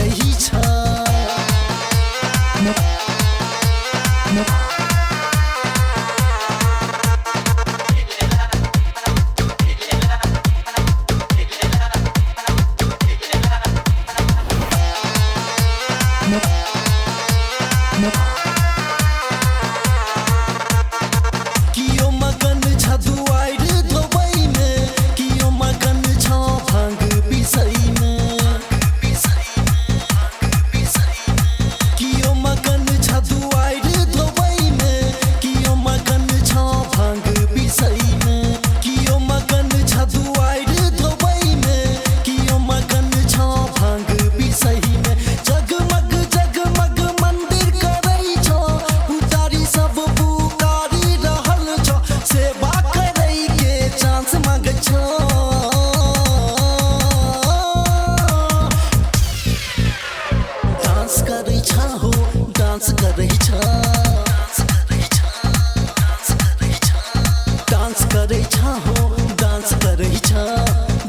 करही छ कियो मगन छ दुआर धोबई में कियो मगन छ भांग पिसई में कियो मगन छ दुआर धोबई में कियो मगन छ भांग पिसई में कियो मगन छ दुआर धोबई में कियो मगन छ भांग पिसई में जगमग जगमग मंदिर करई छ पुजारी सब पुकारी रहल छ सेवा करई के चांस मांग छ डांस करई छ हो डांस करई छ डांस करई छ हो डांस करई छ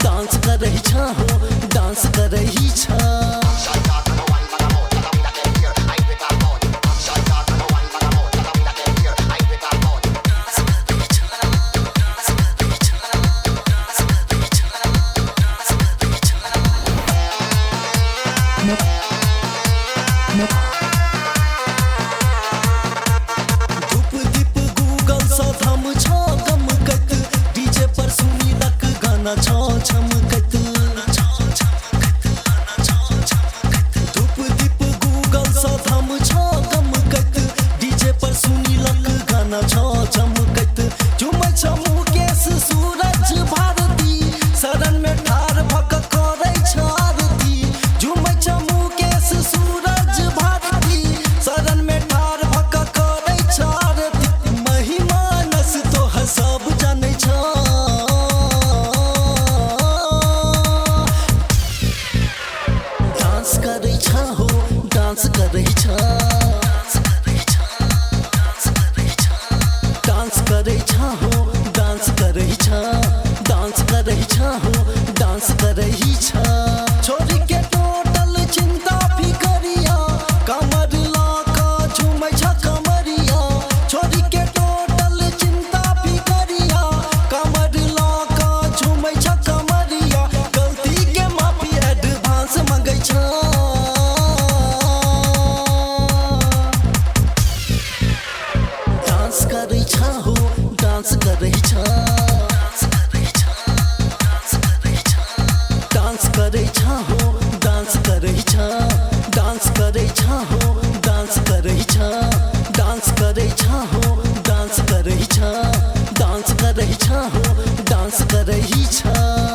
डांस करई छ हो डांस करई छ धूप दीप गूगल सँ थम छ गमकत डीजे पर सुनी लक गाना छ छमकत धूप दीप गूगल सँ थम छ गमकत डीजे पर सुनी लक गाना छ छमकत झूमै छ मुकेश सूरज भारती शरण में ठार भक करै छ आरती झूमै छ मुकेश सूरज भारती शरण में ठार भक करै छ आरती महिमा नस तोह सब जानै छ डांस करै छ हो डांस करै छ डांस करै छ हो डांस करै छ डांस करै छ हो डांस करै छ छोरी के टोटल चिंता फिकरिया कमर ला का झूमै छ कमरिया छोरी के टोटल चिंता फिकरिया कमर ला का झूमै छ कमरिया गलती के माफी एडवांस मांगै छ डांस करै छ हो डांस करै छ डांस करै छ हो डांस करै छ डांस करै छ हो डांस करै छ डांस करै छ हो डांस करै छ डांस करै छ हो डांस करै छ